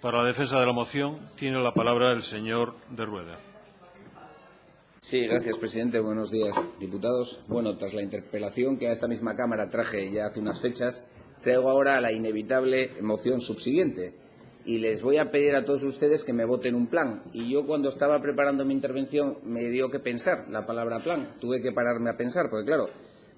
Para la defensa de la moción tiene la palabra el señor de Rueda. Sí, gracias, presidente. Buenos días, diputados. Bueno, tras la interpelación que a esta misma Cámara traje ya hace unas fechas, traigo ahora la inevitable moción subsiguiente. Y les voy a pedir a todos ustedes que me voten un plan. Y yo, cuando estaba preparando mi intervención, me dio que pensar la palabra plan. Tuve que pararme a pensar, porque, claro,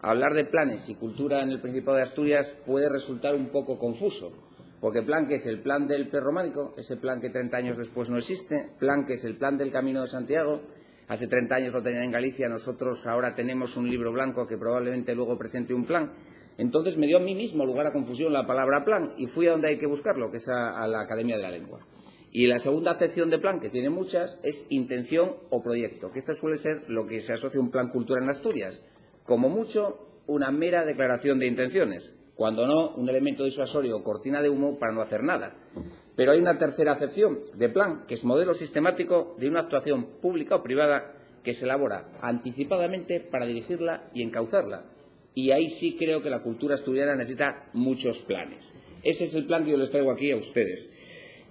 hablar de planes y cultura en el Principado de Asturias puede resultar un poco confuso. Porque plan que es el plan del prerrománico, ese plan que 30 años después no existe, plan que es el plan del Camino de Santiago. Hace 30 años lo tenían en Galicia, nosotros ahora tenemos un libro blanco que probablemente luego presente un plan. Entonces me dio a mí mismo lugar a confusión la palabra plan y fui a donde hay que buscarlo, que es a la Academia de la Lengua. Y la segunda acepción de plan, que tiene muchas, es intención o proyecto, que esto suele ser lo que se asocia a un plan cultura en Asturias. Como mucho, una mera declaración de intenciones, cuando no, un elemento disuasorio o cortina de humo para no hacer nada. Pero hay una tercera acepción de plan, que es modelo sistemático de una actuación pública o privada que se elabora anticipadamente para dirigirla y encauzarla. Y ahí sí creo que la cultura asturiana necesita muchos planes. Ese es el plan que yo les traigo aquí a ustedes.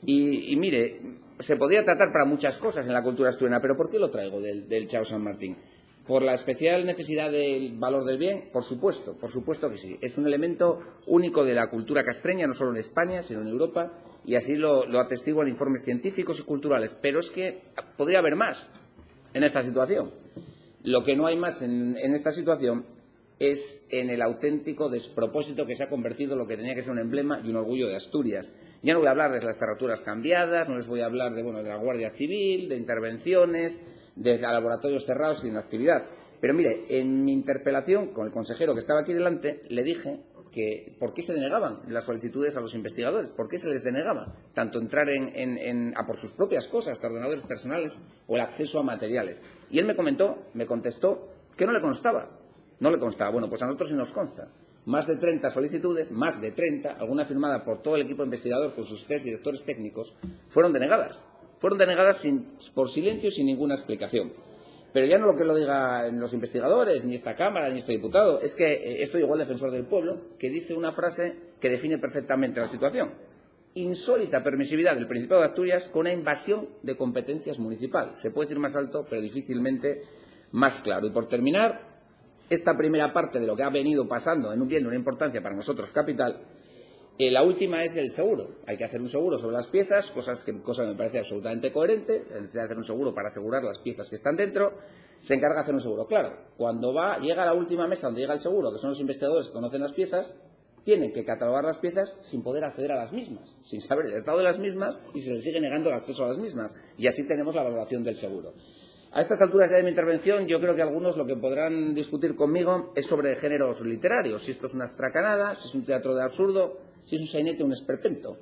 Y mire, se podría tratar para muchas cosas en la cultura asturiana, pero ¿por qué lo traigo del Chao San Martín? ¿Por la especial necesidad del valor del bien? Por supuesto que sí. Es un elemento único de la cultura castreña, no solo en España, sino en Europa, y así lo atestiguan informes científicos y culturales. Pero es que podría haber más en esta situación. Lo que no hay más en esta situación es en el auténtico despropósito que se ha convertido en lo que tenía que ser un emblema y un orgullo de Asturias. Ya no voy a hablarles de las terraturas cambiadas, no les voy a hablar de la Guardia Civil, de intervenciones, de laboratorios cerrados sin actividad. Pero mire, en mi interpelación con el consejero que estaba aquí delante, le dije que por qué se denegaban las solicitudes a los investigadores, por qué se les denegaba tanto entrar a por sus propias cosas, hasta ordenadores personales o el acceso a materiales. Y él me contestó que no le constaba. No le constaba. Bueno, pues a nosotros sí nos consta. Más de 30 solicitudes, más de 30, alguna firmada por todo el equipo investigador con sus 3 directores técnicos, fueron denegadas. Fueron denegadas por silencio, sin ninguna explicación. Pero ya no lo que lo digan los investigadores, ni esta Cámara, ni este diputado, es que esto llegó al defensor del pueblo, que dice una frase que define perfectamente la situación. Insólita permisividad del Principado de Asturias con una invasión de competencias municipal. Se puede decir más alto, pero difícilmente más claro. Y por terminar, esta primera parte de lo que ha venido pasando, viendo una importancia para nosotros capital, la última es el seguro. Hay que hacer un seguro sobre las piezas, cosa que me parece absolutamente coherente. Se hace un seguro para asegurar las piezas que están dentro. Se encarga de hacer un seguro. Claro, cuando llega a la última mesa donde llega el seguro, que son los investigadores que conocen las piezas, tienen que catalogar las piezas sin poder acceder a las mismas, sin saber el estado de las mismas y se les sigue negando el acceso a las mismas. Y así tenemos la valoración del seguro. A estas alturas ya de mi intervención, yo creo que algunos lo que podrán discutir conmigo es sobre géneros literarios, si esto es una estracanada, si es un teatro de absurdo, si es un sainete o un esperpento.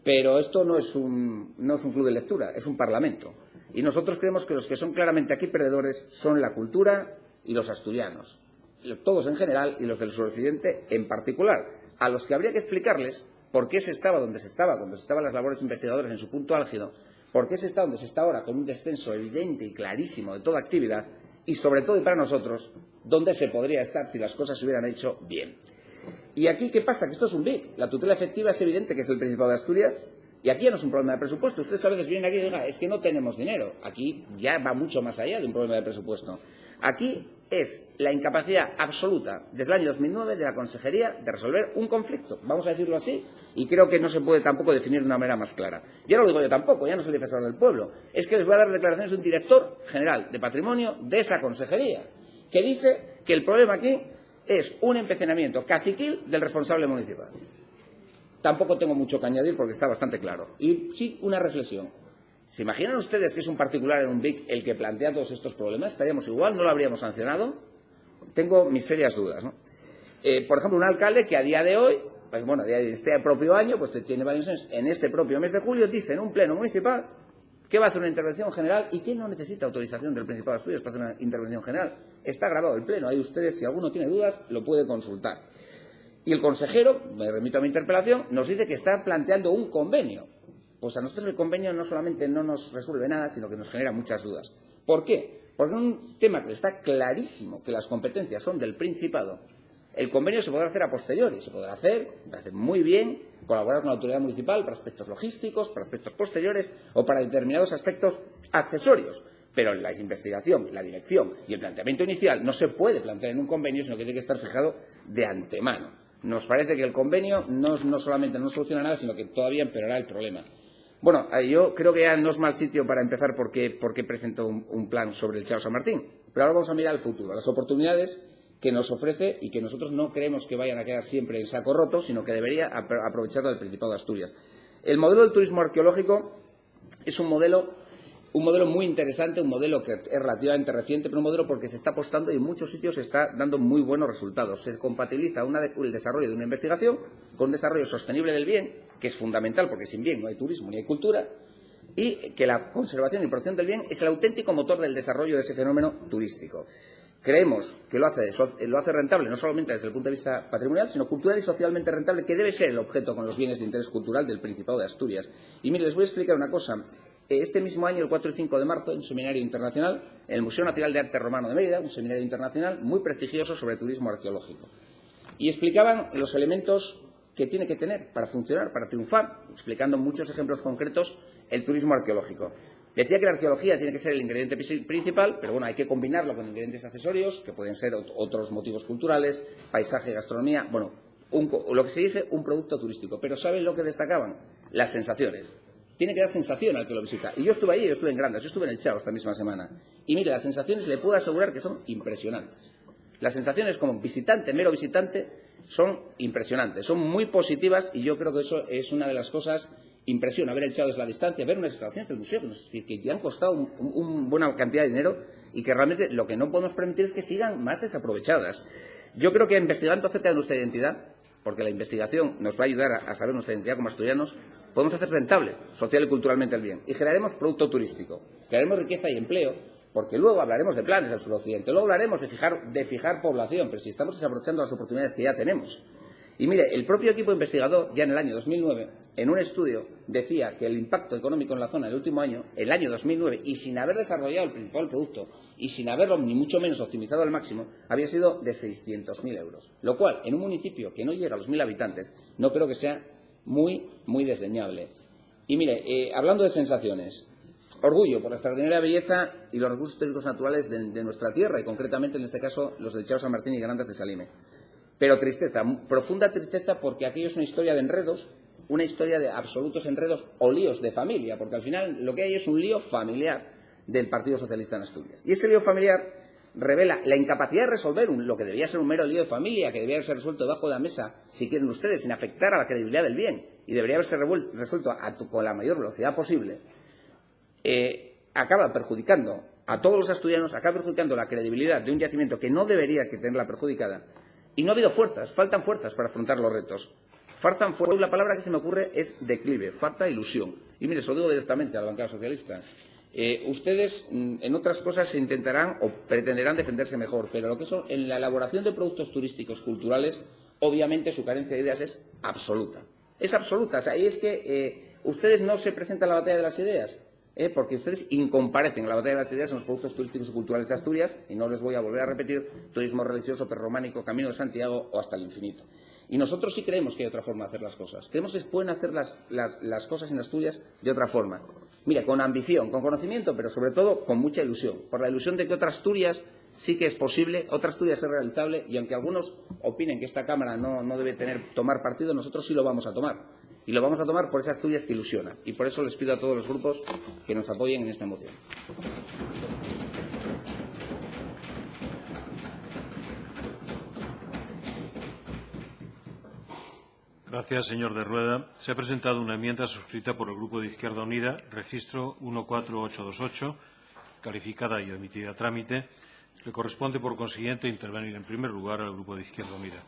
Pero esto no es un club de lectura, es un parlamento. Y nosotros creemos que los que son claramente aquí perdedores son la cultura y los asturianos, todos en general y los del suroccidente en particular, a los que habría que explicarles por qué se estaba donde se estaba, cuando se estaban las labores investigadoras en su punto álgido, por qué se está donde se está ahora con un descenso evidente y clarísimo de toda actividad y, sobre todo y para nosotros, dónde se podría estar si las cosas se hubieran hecho bien. Y aquí, ¿qué pasa? Que esto es un BIC. La tutela efectiva es evidente que es el Principado de Asturias y aquí ya no es un problema de presupuesto. Ustedes a veces vienen aquí y dicen, es que no tenemos dinero. Aquí ya va mucho más allá de un problema de presupuesto. Aquí es la incapacidad absoluta desde el año 2009 de la Consejería de resolver un conflicto, vamos a decirlo así, y creo que no se puede tampoco definir de una manera más clara. Ya no lo digo yo tampoco, ya no soy defensor del pueblo, es que les voy a dar declaraciones de un director general de patrimonio de esa Consejería, que dice que el problema aquí es un empecinamiento caciquil del responsable municipal. Tampoco tengo mucho que añadir porque está bastante claro. Y sí, una reflexión. ¿Se imaginan ustedes que es un particular en un BIC el que plantea todos estos problemas? ¿Estaríamos igual? ¿No lo habríamos sancionado? Tengo mis serias dudas, ¿no? Por ejemplo, un alcalde que a día de hoy, de este propio año, pues tiene varios años, en este propio mes de julio, dice en un pleno municipal que va a hacer una intervención general y que no necesita autorización del Principado de Asturias para hacer una intervención general. Está grabado el pleno. Ahí ustedes, si alguno tiene dudas, lo puede consultar. Y el consejero, me remito a mi interpelación, nos dice que está planteando un convenio. Pues a nosotros el convenio no solamente no nos resuelve nada, sino que nos genera muchas dudas. ¿Por qué? Porque en un tema que está clarísimo que las competencias son del Principado, El convenio se podrá hacer a posteriori, se podrá hacer muy bien, colaborar con la autoridad municipal para aspectos logísticos, para aspectos posteriores o para determinados aspectos accesorios. Pero la investigación, la dirección y el planteamiento inicial no se puede plantear en un convenio, sino que tiene que estar fijado de antemano. Nos parece que el convenio no solamente no soluciona nada, sino que todavía empeorará el problema. Bueno, yo creo que ya no es mal sitio para empezar porque presentó un plan sobre el Chao San Martín. Pero ahora vamos a mirar al futuro, a las oportunidades que nos ofrece y que nosotros no creemos que vayan a quedar siempre en saco roto, sino que debería aprovecharlo del Principado de Asturias. El modelo del turismo arqueológico es un modelo muy interesante, un modelo que es relativamente reciente, pero un modelo porque se está apostando y en muchos sitios se está dando muy buenos resultados. Se compatibiliza el desarrollo de una investigación con un desarrollo sostenible del bien, que es fundamental porque sin bien no hay turismo ni hay cultura, y que la conservación y protección del bien es el auténtico motor del desarrollo de ese fenómeno turístico. Creemos que lo hace rentable no solamente desde el punto de vista patrimonial, sino cultural y socialmente rentable, que debe ser el objeto con los bienes de interés cultural del Principado de Asturias. Y mire, les voy a explicar una cosa. Este mismo año, el 4 y 5 de marzo, en un seminario internacional, en el Museo Nacional de Arte Romano de Mérida, un seminario internacional muy prestigioso sobre turismo arqueológico. Y explicaban los elementos que tiene que tener para funcionar, para triunfar, explicando muchos ejemplos concretos el turismo arqueológico. Decía que la arqueología tiene que ser el ingrediente principal, pero bueno, hay que combinarlo con ingredientes accesorios, que pueden ser otros motivos culturales, paisaje, gastronomía, bueno, lo que se dice un producto turístico. Pero ¿saben lo que destacaban? Las sensaciones. Tiene que dar sensación al que lo visita. Y yo estuve allí, yo estuve en Grandas, yo estuve en el Chao esta misma semana. Y mire, las sensaciones le puedo asegurar que son impresionantes. Las sensaciones como visitante, mero visitante, son impresionantes, son muy positivas y yo creo que eso es una de las cosas. Impresiona ver el Chao desde la distancia, ver unas instalaciones del museo que te han costado una buena cantidad de dinero y que realmente lo que no podemos permitir es que sigan más desaprovechadas. Yo creo que investigando acerca de nuestra identidad, porque la investigación nos va a ayudar a saber nuestra identidad como asturianos, podemos hacer rentable, social y culturalmente el bien. Y generaremos producto turístico, crearemos riqueza y empleo, porque luego hablaremos de planes del suroccidente, luego hablaremos de fijar población, pero si estamos desaprovechando las oportunidades que ya tenemos. Y mire, el propio equipo investigador, ya en el año 2009, en un estudio, decía que el impacto económico en la zona del último año, el año 2009, y sin haber desarrollado el principal producto, y sin haberlo ni mucho menos optimizado al máximo, había sido de 600.000 euros. Lo cual, en un municipio que no llega a los 1.000 habitantes, no creo que sea muy desdeñable. Y mire, hablando de sensaciones, orgullo por la extraordinaria belleza y los recursos históricos naturales de nuestra tierra, y concretamente, en este caso, los del Chao San Martín y Grandas de Salime. Pero tristeza, profunda tristeza, porque aquello es una historia de enredos, una historia de absolutos enredos o líos de familia, porque al final lo que hay es un lío familiar del Partido Socialista en Asturias. Y ese lío familiar revela la incapacidad de resolver lo que debía ser un mero lío de familia, que debía ser resuelto debajo de la mesa, si quieren ustedes, sin afectar a la credibilidad del bien, y debería haberse resuelto con la mayor velocidad posible, acaba perjudicando a todos los asturianos, acaba perjudicando la credibilidad de un yacimiento que no debería tenerla perjudicada. Y no ha habido fuerzas, faltan fuerzas para afrontar los retos. La palabra que se me ocurre es declive, falta ilusión. Y mire, se lo digo directamente a la bancada socialista. Ustedes en otras cosas se intentarán o pretenderán defenderse mejor, pero lo que son en la elaboración de productos turísticos culturales, obviamente su carencia de ideas es absoluta. Es absoluta. O sea, y es que ustedes no se presentan a la batalla de las ideas. Porque ustedes incomparecen en la batalla de las ideas en los productos turísticos y culturales de Asturias, y no les voy a volver a repetir turismo religioso, prerrománico, Camino de Santiago o hasta el infinito. Y nosotros sí creemos que hay otra forma de hacer las cosas. Creemos que se pueden hacer las cosas en Asturias de otra forma. Mira, con ambición, con conocimiento, pero sobre todo con mucha ilusión. Por la ilusión de que otra Asturias sí que es posible, otra Asturias es realizable, y aunque algunos opinen que esta Cámara no debe tomar partido, nosotros sí lo vamos a tomar. Y lo vamos a tomar por esa Asturias que ilusiona. Y por eso les pido a todos los grupos que nos apoyen en esta moción. Gracias, señor de Rueda. Se ha presentado una enmienda suscrita por el Grupo de Izquierda Unida, registro 14828, calificada y admitida a trámite. Le corresponde, por consiguiente, intervenir en primer lugar al Grupo de Izquierda Unida.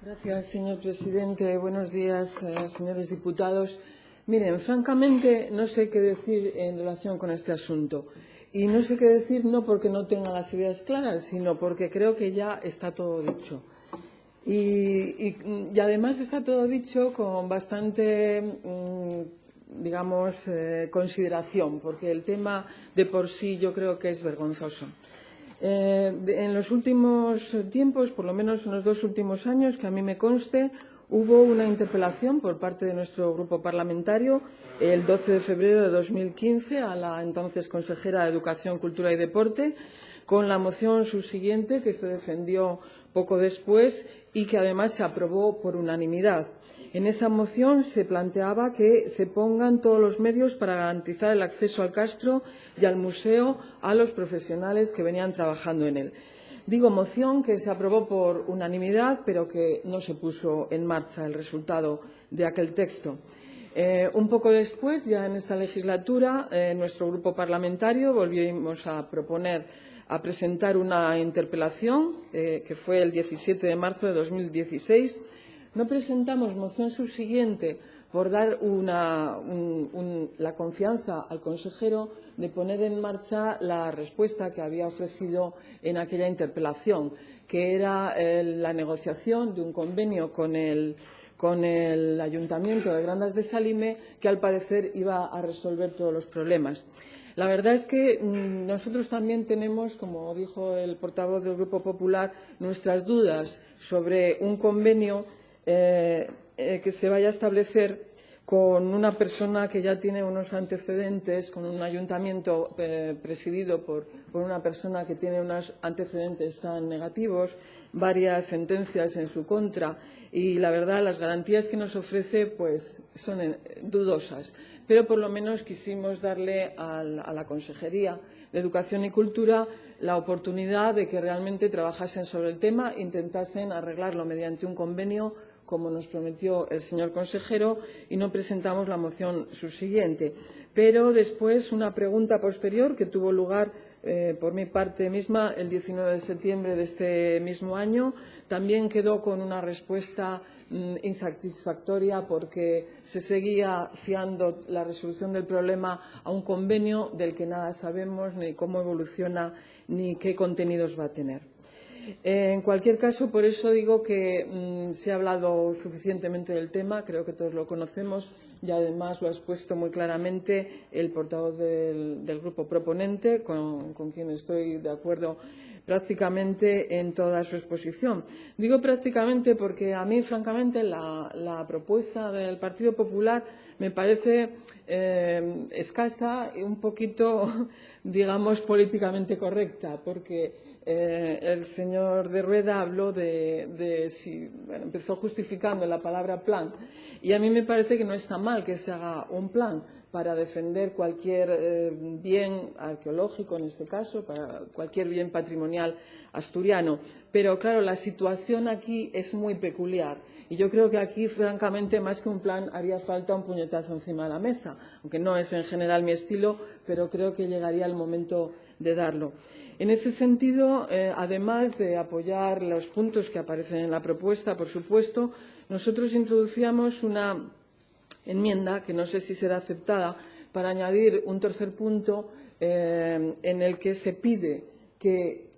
Gracias, señor presidente. Buenos días, señores diputados. Miren, francamente, no sé qué decir en relación con este asunto. Y no sé qué decir no porque no tenga las ideas claras, sino porque creo que ya está todo dicho. Y además está todo dicho con bastante digamos, consideración, porque el tema de por sí yo creo que es vergonzoso. En los últimos tiempos, por lo menos en los 2 últimos años, que a mí me conste, hubo una interpelación por parte de nuestro grupo parlamentario el 12 de febrero de 2015 a la entonces consejera de Educación, Cultura y Deporte, con la moción subsiguiente que se defendió poco después y que además se aprobó por unanimidad. En esa moción se planteaba que se pongan todos los medios para garantizar el acceso al Castro y al museo a los profesionales que venían trabajando en él. Digo moción que se aprobó por unanimidad, pero que no se puso en marcha el resultado de aquel texto. Un poco después, ya en esta legislatura, nuestro grupo parlamentario volvimos a presentar una interpelación, que fue el 17 de marzo de 2016. No presentamos moción subsiguiente por dar la confianza al consejero de poner en marcha la respuesta que había ofrecido en aquella interpelación, que era la negociación de un convenio con el Ayuntamiento de Grandas de Salime, que al parecer iba a resolver todos los problemas. La verdad es que nosotros también tenemos, como dijo el portavoz del Grupo Popular, nuestras dudas sobre un convenio que se vaya a establecer con una persona que ya tiene unos antecedentes, con un ayuntamiento presidido por una persona que tiene unos antecedentes tan negativos, varias sentencias en su contra, y la verdad las garantías que nos ofrece pues son dudosas. Pero por lo menos quisimos darle a la Consejería de Educación y Cultura la oportunidad de que realmente trabajasen sobre el tema, intentasen arreglarlo mediante un convenio, como nos prometió el señor consejero, y no presentamos la moción subsiguiente. Pero después, una pregunta posterior que tuvo lugar por mi parte misma el 19 de septiembre de este mismo año, también quedó con una respuesta insatisfactoria porque se seguía fiando la resolución del problema a un convenio del que nada sabemos, ni cómo evoluciona, ni qué contenidos va a tener. En cualquier caso, por eso digo que se ha hablado suficientemente del tema, creo que todos lo conocemos y además lo ha expuesto muy claramente el portavoz del grupo proponente, con quien estoy de acuerdo prácticamente en toda su exposición. Digo prácticamente porque a mí, francamente, la propuesta del Partido Popular me parece escasa y un poquito, digamos, políticamente correcta, porque el señor de Rueda habló empezó justificando la palabra plan, y a mí me parece que no está mal que se haga un plan para defender cualquier bien arqueológico, en este caso, para cualquier bien patrimonial asturiano. Pero, claro, la situación aquí es muy peculiar y yo creo que aquí, francamente, más que un plan, haría falta un puñetazo encima de la mesa, aunque no es en general mi estilo, pero creo que llegaría el momento de darlo. En ese sentido, además de apoyar los puntos que aparecen en la propuesta, por supuesto, nosotros introducíamos una enmienda, que no sé si será aceptada, para añadir un tercer punto en el que se pide que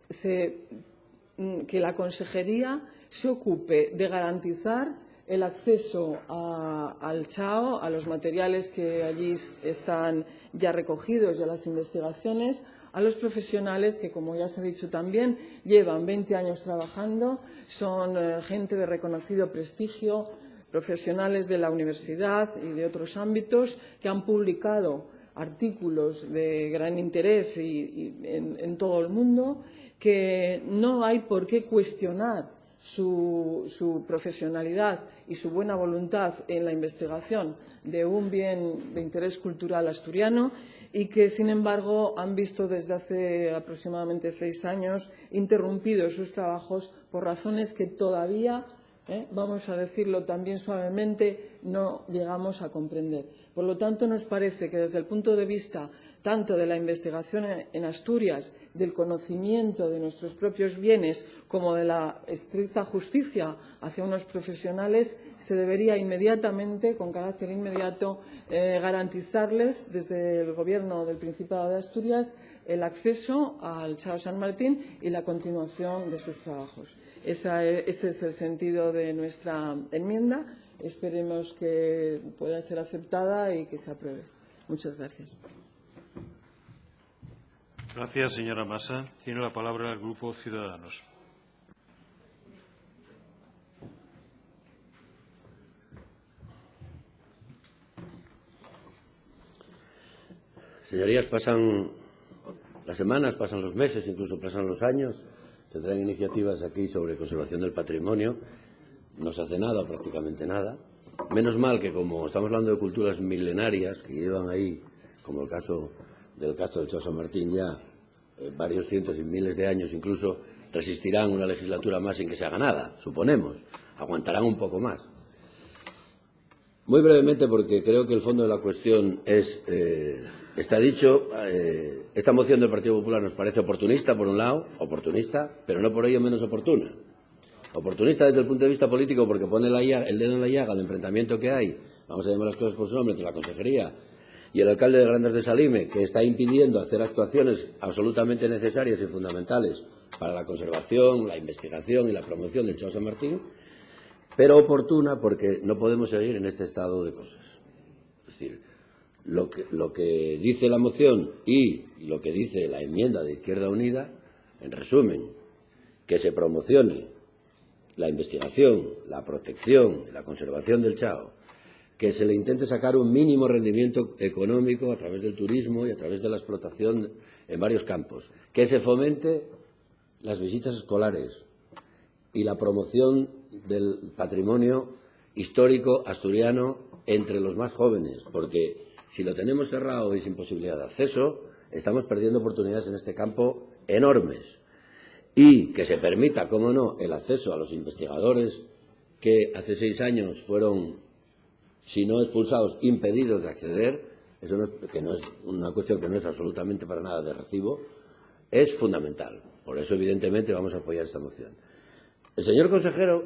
la Consejería se ocupe de garantizar el acceso al CHAO, a los materiales que allí están ya recogidos y a las investigaciones, a los profesionales que, como ya se ha dicho también, llevan 20 años trabajando, son gente de reconocido prestigio, profesionales de la universidad y de otros ámbitos que han publicado artículos de gran interés en todo el mundo, que no hay por qué cuestionar su profesionalidad y su buena voluntad en la investigación de un bien de interés cultural asturiano, y que, sin embargo, han visto desde hace aproximadamente 6 años interrumpidos sus trabajos por razones que todavía, vamos a decirlo también suavemente, no llegamos a comprender. Por lo tanto, nos parece que desde el punto de vista tanto de la investigación en Asturias, del conocimiento de nuestros propios bienes, como de la estricta justicia hacia unos profesionales, se debería inmediatamente, con carácter inmediato, garantizarles desde el Gobierno del Principado de Asturias el acceso al CHAO San Martín y la continuación de sus trabajos. Ese es el sentido de nuestra enmienda esperemos que pueda ser aceptada y que se apruebe. Muchas gracias. Gracias, señora Massa. Tiene la palabra el Grupo Ciudadanos. Señorías, pasan las semanas, pasan los meses, incluso pasan los años. Se traen iniciativas aquí sobre conservación del patrimonio. No se hace nada, prácticamente nada. Menos mal que, como estamos hablando de culturas milenarias que llevan ahí, como el caso del Castro del Chao San Martín, ya varios cientos y miles de años, incluso resistirán una legislatura más sin que se haga nada, suponemos. Aguantarán un poco más. Muy brevemente, porque creo que el fondo de la cuestión es... Está dicho, esta moción del Partido Popular nos parece oportunista, por un lado, oportunista, pero no por ello menos oportuna. Oportunista desde el punto de vista político porque pone el dedo en la llaga del enfrentamiento que hay, vamos a llamar las cosas por su nombre, entre la Consejería y el alcalde de Grandas de Salime, que está impidiendo hacer actuaciones absolutamente necesarias y fundamentales para la conservación, la investigación y la promoción del Chao San Martín, pero oportuna porque no podemos seguir en este estado de cosas. Es decir, lo que dice la moción y lo que dice la enmienda de Izquierda Unida, en resumen, que se promocione la investigación, la protección y la conservación del Chao, que se le intente sacar un mínimo rendimiento económico a través del turismo y a través de la explotación en varios campos, que se fomente las visitas escolares y la promoción del patrimonio histórico asturiano entre los más jóvenes, porque si lo tenemos cerrado y sin posibilidad de acceso, estamos perdiendo oportunidades en este campo enormes. Y que se permita, cómo no, el acceso a los investigadores que hace 6 años fueron, si no expulsados, impedidos de acceder, eso no es una cuestión que no es absolutamente para nada de recibo, es fundamental. Por eso, evidentemente, vamos a apoyar esta moción. El señor consejero,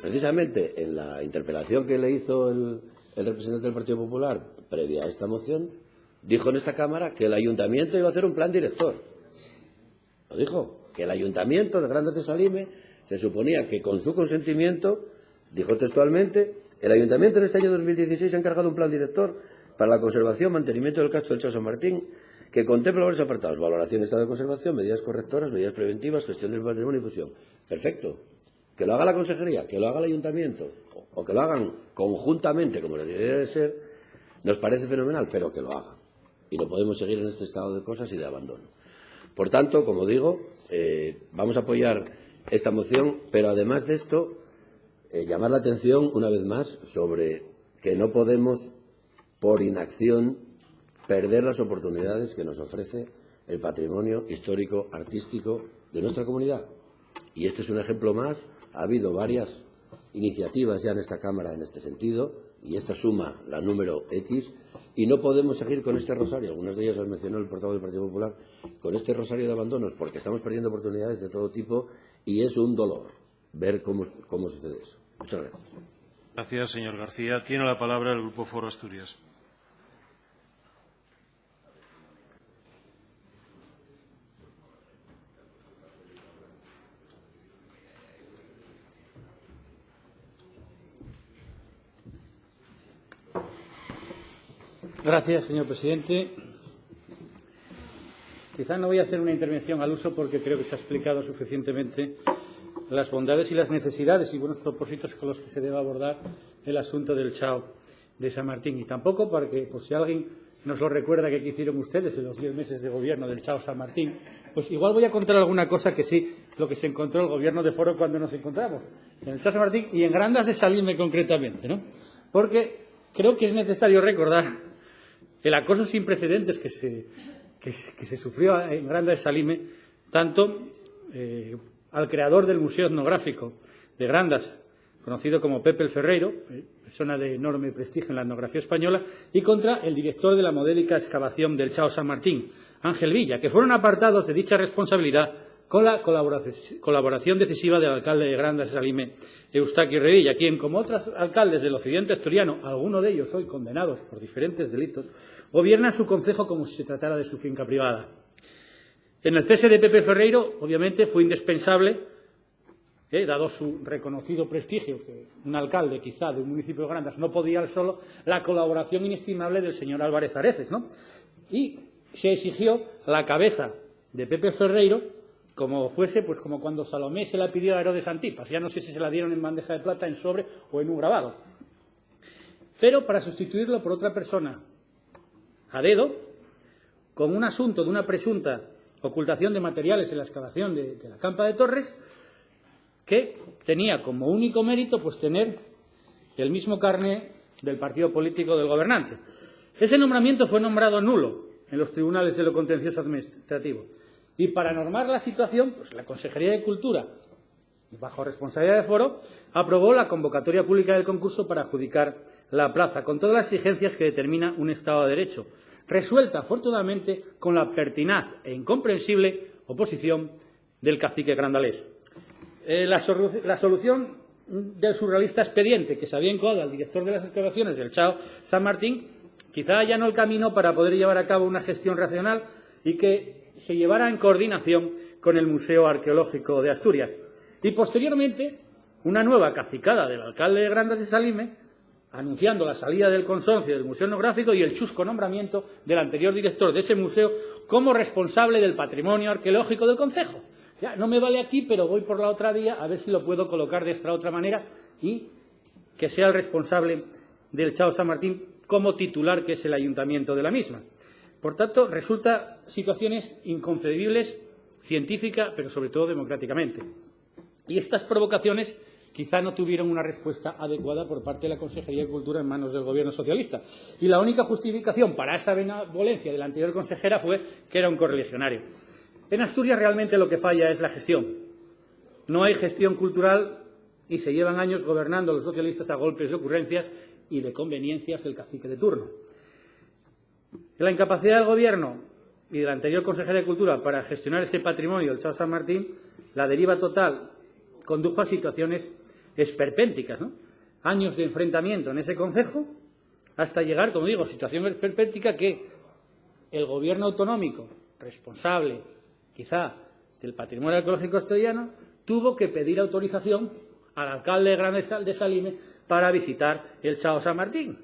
precisamente en la interpelación que le hizo el representante del Partido Popular previa a esta moción, dijo en esta Cámara que el Ayuntamiento iba a hacer un plan director. Lo dijo, que el Ayuntamiento de Grandas de Salime se suponía que con su consentimiento, dijo textualmente, el Ayuntamiento en este año 2016 ha encargado un plan director para la conservación, mantenimiento del Castro del Chao San Martín, que contempla varios apartados: valoración de estado de conservación, medidas correctoras, medidas preventivas, gestión del patrimonio y difusión. Perfecto. Que lo haga la Consejería, que lo haga el Ayuntamiento, o que lo hagan conjuntamente, como debería de ser, nos parece fenomenal, pero que lo hagan. Y no podemos seguir en este estado de cosas y de abandono. Por tanto, como digo, vamos a apoyar esta moción, pero además de esto, llamar la atención una vez más sobre que no podemos, por inacción, perder las oportunidades que nos ofrece el patrimonio histórico artístico de nuestra comunidad. Y este es un ejemplo más. Ha habido varias iniciativas ya en esta Cámara en este sentido, y esta suma la número X, y no podemos seguir con este rosario, algunas de ellas las mencionó el portavoz del Partido Popular, con este rosario de abandonos, porque estamos perdiendo oportunidades de todo tipo y es un dolor ver cómo sucede eso. Muchas gracias. Gracias, señor García. Tiene la palabra el Grupo Foro Asturias. Gracias, señor presidente. Quizá no voy a hacer una intervención al uso porque creo que se ha explicado suficientemente las bondades y las necesidades y buenos propósitos con los que se debe abordar el asunto del Chao de San Martín. Y tampoco porque, por si alguien nos lo recuerda que hicieron ustedes en los 10 meses de gobierno del Chao San Martín, pues igual voy a contar alguna cosa que sí, lo que se encontró el gobierno de Foro cuando nos encontramos, en el Chao San Martín y en Grandas de Salime concretamente, ¿no? Porque creo que es necesario recordar el acoso sin precedentes que se sufrió en Grandas de Salime, tanto al creador del Museo Etnográfico de Grandas, conocido como Pepe el Ferreiro, persona de enorme prestigio en la etnografía española, y contra el director de la modélica excavación del Chao San Martín, Ángel Villa, que fueron apartados de dicha responsabilidad con la colaboración decisiva del alcalde de Grandas de Salime, Eustaquio Revilla, quien, como otros alcaldes del occidente asturiano, algunos de ellos hoy condenados por diferentes delitos, gobierna su concejo como si se tratara de su finca privada. En el cese de Pepe Ferreiro, obviamente, fue indispensable dado su reconocido prestigio, que un alcalde quizá de un municipio de Grandas no podía al solo, la colaboración inestimable del señor Álvarez Areces, ¿no? Y se exigió la cabeza de Pepe Ferreiro, como fuese, pues como cuando Salomé se la pidió a Herodes Antipas, ya no sé si se la dieron en bandeja de plata, en sobre o en un grabado. Pero para sustituirlo por otra persona, a dedo, con un asunto de una presunta ocultación de materiales en la excavación de la Campa de Torres, que tenía como único mérito pues tener el mismo carné del partido político del gobernante. Ese nombramiento fue nombrado nulo en los tribunales de lo contencioso administrativo. Y para normar la situación, pues la Consejería de Cultura, bajo responsabilidad de Foro, aprobó la convocatoria pública del concurso para adjudicar la plaza, con todas las exigencias que determina un Estado de Derecho, resuelta afortunadamente con la pertinaz e incomprensible oposición del cacique grandalés. La solución del surrealista expediente que se había encoado al director de las excavaciones del Chao San Martín quizá allanó el camino para poder llevar a cabo una gestión racional y que se llevara en coordinación con el Museo Arqueológico de Asturias. Y posteriormente, una nueva cacicada del alcalde de Grandas de Salime, anunciando la salida del consorcio del Museo Etnográfico y el chusco nombramiento del anterior director de ese museo como responsable del patrimonio arqueológico del concejo. Ya, no me vale aquí, pero voy por la otra vía a ver si lo puedo colocar de esta otra manera y que sea el responsable del Chao San Martín como titular, que es el ayuntamiento de la misma. Por tanto, resulta situaciones inconcebibles, científica, pero sobre todo democráticamente. Y estas provocaciones quizá no tuvieron una respuesta adecuada por parte de la Consejería de Cultura en manos del Gobierno socialista. Y la única justificación para esa benevolencia de la anterior consejera fue que era un correligionario. En Asturias realmente lo que falla es la gestión. No hay gestión cultural y se llevan años gobernando los socialistas a golpes de ocurrencias y de conveniencias del cacique de turno. La incapacidad del Gobierno y de la anterior consejera de Cultura para gestionar ese patrimonio del Chao San Martín, la deriva total, condujo a situaciones esperpénticas, ¿no? Años de enfrentamiento en ese concejo, hasta llegar, como digo, situación esperpéntica que el Gobierno autonómico, responsable quizá del patrimonio arqueológico asturiano, tuvo que pedir autorización al alcalde de Grandes de Salime para visitar el Chao San Martín.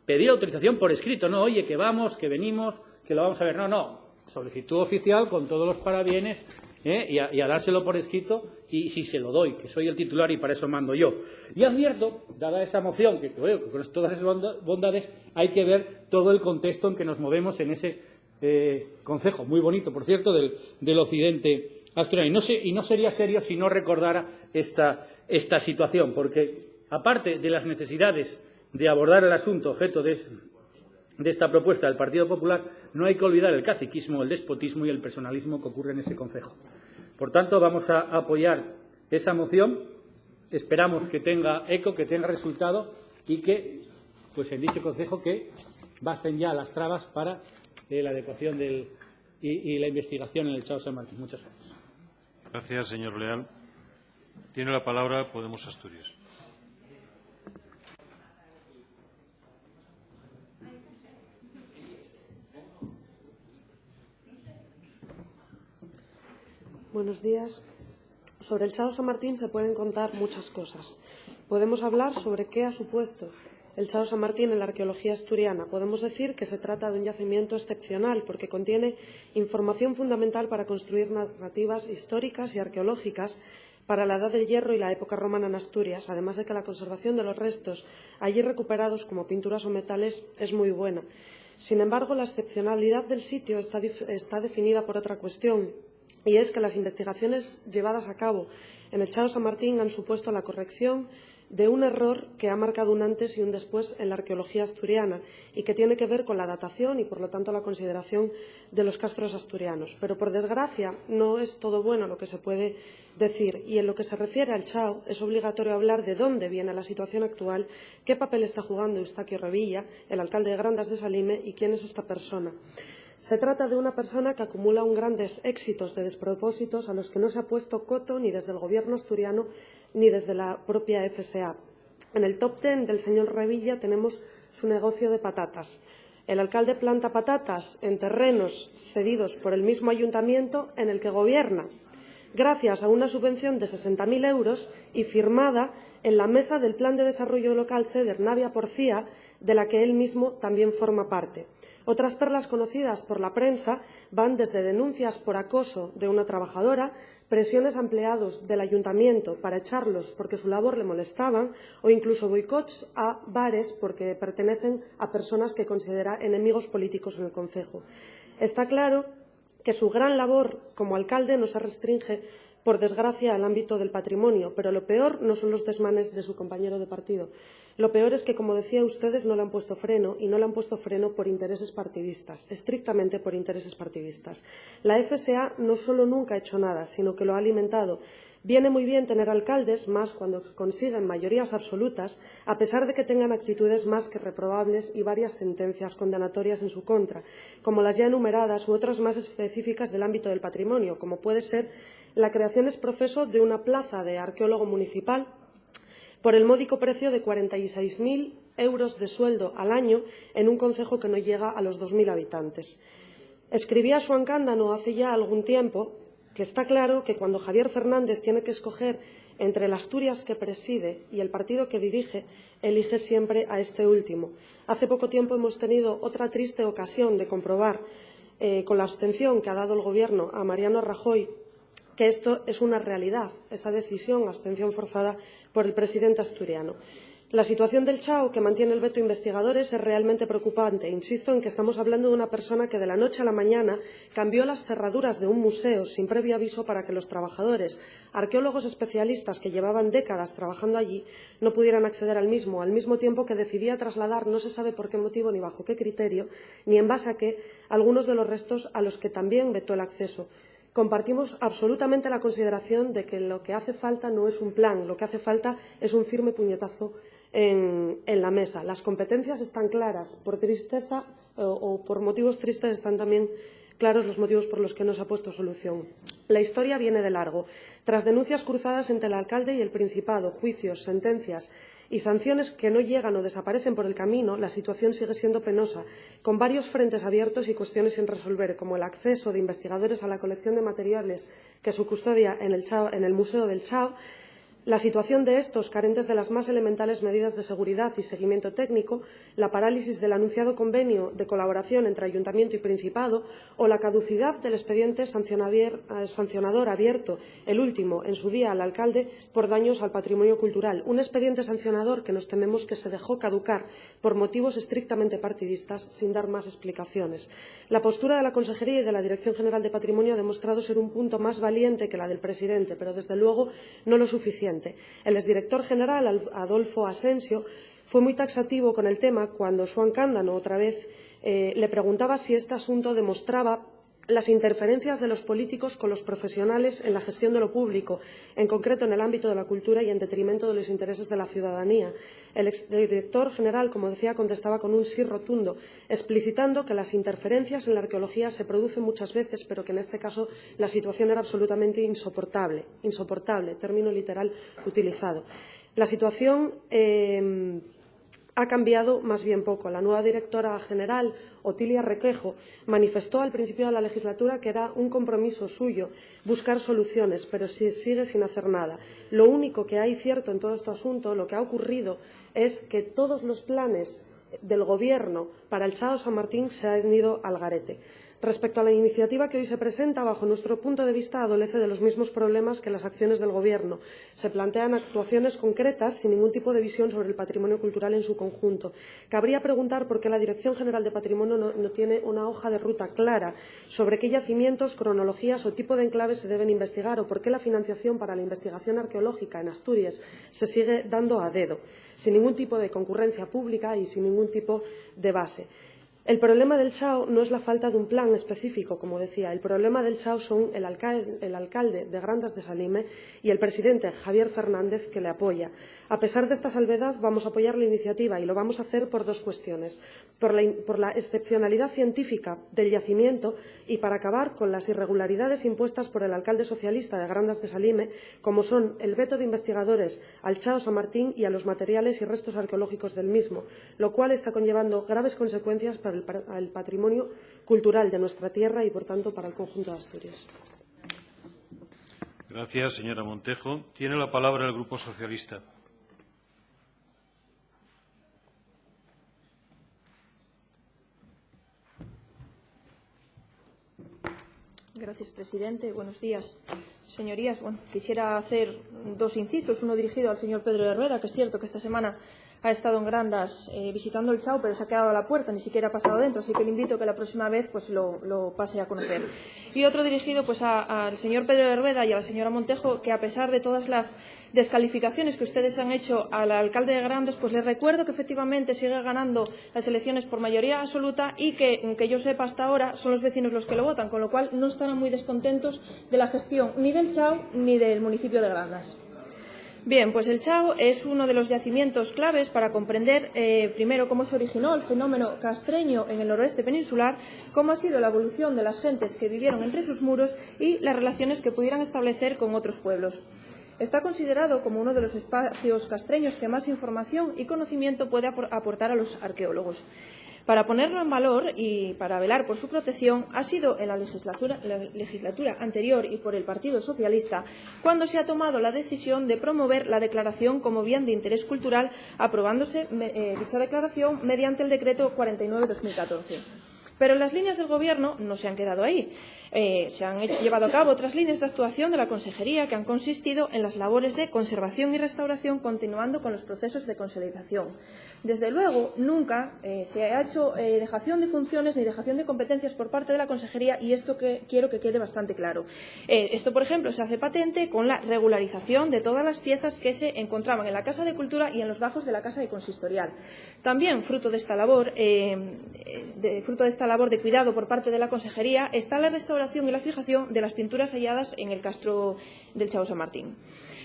Pedir autorización por escrito, no, oye, que vamos, que venimos, que lo vamos a ver. No, solicitud oficial con todos los parabienes y a dárselo por escrito, y si se lo doy, que soy el titular y para eso mando yo. Y advierto, dada esa moción, que creo que con todas esas bondades hay que ver todo el contexto en que nos movemos en ese concejo, muy bonito, por cierto, del occidente asturiano. Y no sería serio si no recordara esta situación, porque aparte de las necesidades de abordar el asunto objeto de esta propuesta del Partido Popular, no hay que olvidar el caciquismo, el despotismo y el personalismo que ocurre en ese concejo. Por tanto, vamos a apoyar esa moción. Esperamos que tenga eco, que tenga resultado y que, pues en dicho concejo, que basten ya las trabas para la adecuación y la investigación en el Chao San Martín. Muchas gracias. Gracias, señor Leal. Tiene la palabra Podemos Asturias. Buenos días. Sobre el Chao San Martín se pueden contar muchas cosas. Podemos hablar sobre qué ha supuesto el Chao San Martín en la arqueología asturiana. Podemos decir que se trata de un yacimiento excepcional porque contiene información fundamental para construir narrativas históricas y arqueológicas para la Edad del Hierro y la época romana en Asturias, además de que la conservación de los restos allí recuperados como pinturas o metales es muy buena. Sin embargo, la excepcionalidad del sitio está definida por otra cuestión, y es que las investigaciones llevadas a cabo en el Chao San Martín han supuesto la corrección de un error que ha marcado un antes y un después en la arqueología asturiana y que tiene que ver con la datación y, por lo tanto, la consideración de los castros asturianos. Pero, por desgracia, no es todo bueno lo que se puede decir, y en lo que se refiere al Chao es obligatorio hablar de dónde viene la situación actual, qué papel está jugando Eustaquio Revilla, el alcalde de Grandas de Salime, y quién es esta persona. Se trata de una persona que acumula grandes éxitos de despropósitos a los que no se ha puesto coto ni desde el Gobierno asturiano ni desde la propia FSA. En el top 10 del señor Revilla tenemos su negocio de patatas. El alcalde planta patatas en terrenos cedidos por el mismo ayuntamiento en el que gobierna. gracias a una subvención de 60.000 euros y firmada en la mesa del Plan de Desarrollo Local CEDER Navia Porcía, de la que él mismo también forma parte. Otras perlas conocidas por la prensa van desde denuncias por acoso de una trabajadora, presiones a empleados del ayuntamiento para echarlos porque su labor le molestaban o incluso boicots a bares porque pertenecen a personas que considera enemigos políticos en el concejo. Está claro que su gran labor como alcalde no se restringe, por desgracia, al ámbito del patrimonio, pero lo peor no son los desmanes de su compañero de partido. Lo peor es que, como decía, ustedes no le han puesto freno, y no le han puesto freno por intereses partidistas, estrictamente por intereses partidistas. La FSA no solo nunca ha hecho nada, sino que lo ha alimentado. Viene muy bien tener alcaldes, más cuando consiguen mayorías absolutas, a pesar de que tengan actitudes más que reprobables y varias sentencias condenatorias en su contra, como las ya enumeradas u otras más específicas del ámbito del patrimonio, como puede ser la creación ex profeso de una plaza de arqueólogo municipal por el módico precio de 46.000 euros de sueldo al año en un concejo que no llega a los 2.000 habitantes. Escribía Xoán Cándano hace ya algún tiempo que está claro que cuando Javier Fernández tiene que escoger entre la Asturias que preside y el partido que dirige, elige siempre a este último. Hace poco tiempo hemos tenido otra triste ocasión de comprobar, con la abstención que ha dado el Gobierno a Mariano Rajoy, que esto es una realidad, esa decisión, abstención forzada por el presidente asturiano. La situación del Chao, que mantiene el veto a investigadores, es realmente preocupante. Insisto en que estamos hablando de una persona que de la noche a la mañana cambió las cerraduras de un museo sin previo aviso para que los trabajadores, arqueólogos especialistas que llevaban décadas trabajando allí, no pudieran acceder al mismo tiempo que decidía trasladar, no se sabe por qué motivo ni bajo qué criterio, ni en base a qué, algunos de los restos a los que también vetó el acceso. Compartimos absolutamente la consideración de que lo que hace falta no es un plan, lo que hace falta es un firme puñetazo en la mesa. Las competencias están claras, por tristeza o por motivos tristes están también claros los motivos por los que no se ha puesto solución. La historia viene de largo. Tras denuncias cruzadas entre el alcalde y el Principado, juicios, sentencias y sanciones que no llegan o desaparecen por el camino, la situación sigue siendo penosa, con varios frentes abiertos y cuestiones sin resolver, como el acceso de investigadores a la colección de materiales que su custodia en el Museo del Chao, la situación de estos, carentes de las más elementales medidas de seguridad y seguimiento técnico, la parálisis del anunciado convenio de colaboración entre Ayuntamiento y Principado o la caducidad del expediente sancionador abierto, el último, en su día al alcalde, por daños al patrimonio cultural. Un expediente sancionador que nos tememos que se dejó caducar por motivos estrictamente partidistas sin dar más explicaciones. La postura de la Consejería y de la Dirección General de Patrimonio ha demostrado ser un punto más valiente que la del presidente, pero desde luego no lo suficiente. El exdirector general, Adolfo Asensio, fue muy taxativo con el tema cuando Xoán Cándano, otra vez, le preguntaba si este asunto demostraba las interferencias de los políticos con los profesionales en la gestión de lo público, en concreto en el ámbito de la cultura y en detrimento de los intereses de la ciudadanía. El exdirector general, como decía, contestaba con un sí rotundo, explicitando que las interferencias en la arqueología se producen muchas veces, pero que en este caso la situación era absolutamente insoportable, término literal utilizado. La situación ha cambiado más bien poco. La nueva directora general, Otilia Requejo, manifestó al principio de la legislatura que era un compromiso suyo buscar soluciones, pero sigue sin hacer nada. Lo único que hay cierto en todo este asunto, lo que ha ocurrido, es que todos los planes del Gobierno para el Chao San Martín se han ido al garete. Respecto a la iniciativa que hoy se presenta, bajo nuestro punto de vista, adolece de los mismos problemas que las acciones del Gobierno. Se plantean actuaciones concretas sin ningún tipo de visión sobre el patrimonio cultural en su conjunto. Cabría preguntar por qué la Dirección General de Patrimonio no tiene una hoja de ruta clara sobre qué yacimientos, cronologías o tipo de enclaves se deben investigar o por qué la financiación para la investigación arqueológica en Asturias se sigue dando a dedo, sin ningún tipo de concurrencia pública y sin ningún tipo de base. El problema del Chao no es la falta de un plan específico, como decía. El problema del Chao son el alcalde de Grandas de Salime y el presidente Javier Fernández, que le apoya. A pesar de esta salvedad, vamos a apoyar la iniciativa y lo vamos a hacer por dos cuestiones. Por la excepcionalidad científica del yacimiento y para acabar con las irregularidades impuestas por el alcalde socialista de Grandas de Salime, como son el veto de investigadores al Chao San Martín y a los materiales y restos arqueológicos del mismo, lo cual está conllevando graves consecuencias para el patrimonio cultural de nuestra tierra y, por tanto, para el conjunto de Asturias. Gracias, señora Montejo. Tiene la palabra el Grupo Socialista. Gracias, presidente. Buenos días, señorías. Bueno, quisiera hacer dos incisos. Uno dirigido al señor Pedro de Rueda, que es cierto que esta semana ha estado en Grandas visitando el Chao, pero se ha quedado a la puerta, ni siquiera ha pasado dentro, así que le invito a que la próxima vez pues lo pase a conocer. Y otro dirigido pues al señor Pedro de Rueda y a la señora Montejo, que a pesar de todas las descalificaciones que ustedes han hecho al alcalde de Grandas, pues les recuerdo que efectivamente sigue ganando las elecciones por mayoría absoluta y que yo sepa hasta ahora son los vecinos los que lo votan, con lo cual no estarán muy descontentos de la gestión ni del Chao ni del municipio de Grandas. Bien, pues el Chao es uno de los yacimientos claves para comprender primero cómo se originó el fenómeno castreño en el noroeste peninsular, cómo ha sido la evolución de las gentes que vivieron entre sus muros y las relaciones que pudieran establecer con otros pueblos. Está considerado como uno de los espacios castreños que más información y conocimiento puede aportar a los arqueólogos. Para ponerlo en valor y para velar por su protección, ha sido en la legislatura anterior y por el Partido Socialista cuando se ha tomado la decisión de promover la declaración como bien de interés cultural, aprobándose dicha declaración mediante el decreto 49/2014. Pero las líneas del Gobierno no se han quedado ahí. Se han llevado a cabo otras líneas de actuación de la Consejería que han consistido en las labores de conservación y restauración, continuando con los procesos de consolidación. Desde luego, nunca se ha hecho dejación de funciones ni dejación de competencias por parte de la Consejería, y esto quiero que quede bastante claro. Esto, por ejemplo, se hace patente con la regularización de todas las piezas que se encontraban en la Casa de Cultura y en los bajos de la Casa de Consistorial. También, fruto de esta labor de cuidado por parte de la Consejería, está la restauración y la fijación de las pinturas halladas en el castro del Chao San Martín.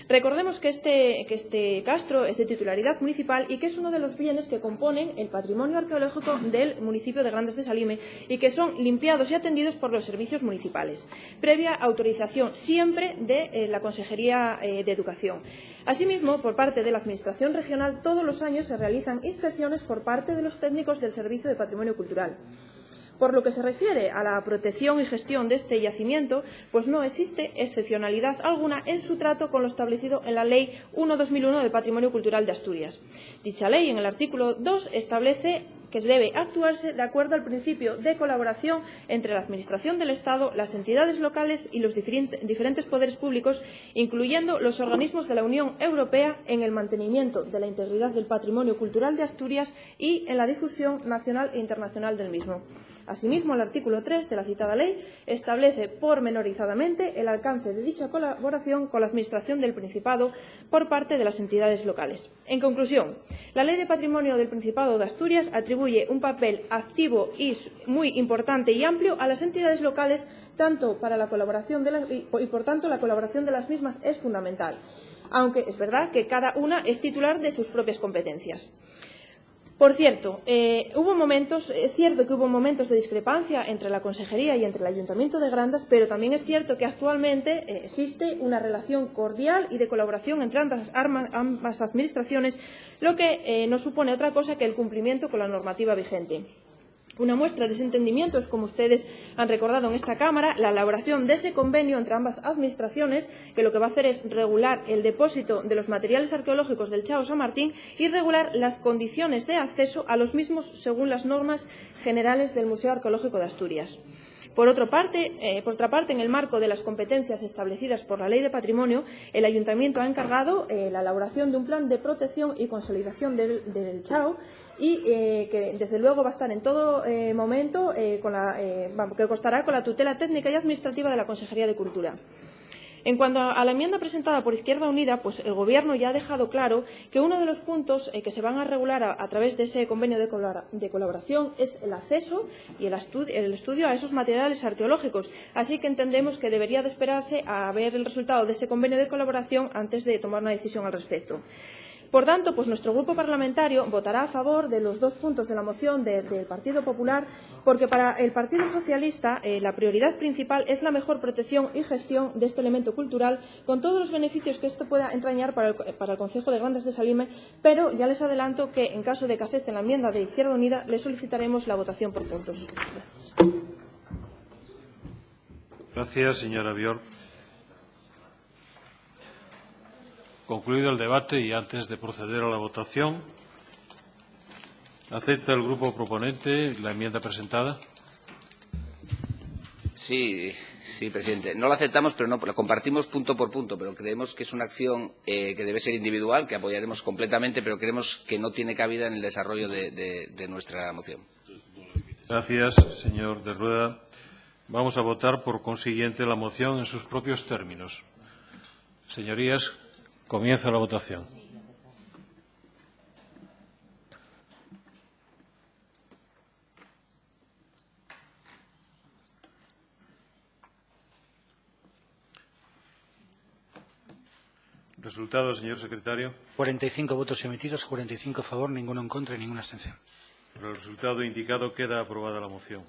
Recordemos que este castro es de titularidad municipal y que es uno de los bienes que componen el patrimonio arqueológico del municipio de Grandas de Salime y que son limpiados y atendidos por los servicios municipales, previa autorización siempre de la Consejería de Educación. Asimismo, por parte de la Administración regional, todos los años se realizan inspecciones por parte de los técnicos del Servicio de Patrimonio Cultural. Por lo que se refiere a la protección y gestión de este yacimiento, pues no existe excepcionalidad alguna en su trato con lo establecido en la Ley 1/2001 del Patrimonio Cultural de Asturias. Dicha ley, en el artículo 2, establece que debe actuarse de acuerdo al principio de colaboración entre la Administración del Estado, las entidades locales y los diferentes poderes públicos, incluyendo los organismos de la Unión Europea, en el mantenimiento de la integridad del patrimonio cultural de Asturias y en la difusión nacional e internacional del mismo. Asimismo, el artículo 3 de la citada ley establece pormenorizadamente el alcance de dicha colaboración con la Administración del Principado por parte de las entidades locales. En conclusión, la Ley de Patrimonio del Principado de Asturias atribuye un papel activo y muy importante y amplio a las entidades locales, tanto para la colaboración y por tanto la colaboración de las mismas es fundamental, aunque es verdad que cada una es titular de sus propias competencias. Por cierto, es cierto que hubo momentos de discrepancia entre la Consejería y entre el Ayuntamiento de Grandas, pero también es cierto que actualmente existe una relación cordial y de colaboración entre ambas administraciones, lo que no supone otra cosa que el cumplimiento con la normativa vigente. Una muestra de ese entendimiento es, como ustedes han recordado en esta Cámara, la elaboración de ese convenio entre ambas administraciones, que lo que va a hacer es regular el depósito de los materiales arqueológicos del Chao San Martín y regular las condiciones de acceso a los mismos según las normas generales del Museo Arqueológico de Asturias. Por otra parte, en el marco de las competencias establecidas por la Ley de Patrimonio, el Ayuntamiento ha encargado la elaboración de un plan de protección y consolidación del Chao y que, desde luego, va a estar en todo momento, que constará con la tutela técnica y administrativa de la Consejería de Cultura. En cuanto a la enmienda presentada por Izquierda Unida, pues el Gobierno ya ha dejado claro que uno de los puntos que se van a regular a través de ese convenio de colaboración es el acceso y el estudio a esos materiales arqueológicos. Así que entendemos que debería de esperarse a ver el resultado de ese convenio de colaboración antes de tomar una decisión al respecto. Por tanto, pues nuestro grupo parlamentario votará a favor de los dos puntos de la moción del Partido Popular, porque para el Partido Socialista la prioridad principal es la mejor protección y gestión de este elemento cultural, con todos los beneficios que esto pueda entrañar para el concejo de Grandas de Salime, pero ya les adelanto que, en caso de que acepten la enmienda de Izquierda Unida, le solicitaremos la votación por puntos. Gracias. Gracias, señora Bior. Concluido el debate y antes de proceder a la votación, ¿acepta el grupo proponente la enmienda presentada? Sí, presidente. No la aceptamos, pero no la compartimos punto por punto, pero creemos que es una acción que debe ser individual, que apoyaremos completamente, pero creemos que no tiene cabida en el desarrollo de nuestra moción. Gracias, señor de Rueda. Vamos a votar, por consiguiente, la moción en sus propios términos. Señorías, comienza la votación. Resultado, señor secretario. 45 votos emitidos, 45 a favor, ninguno en contra y ninguna abstención. Por el resultado indicado queda aprobada la moción.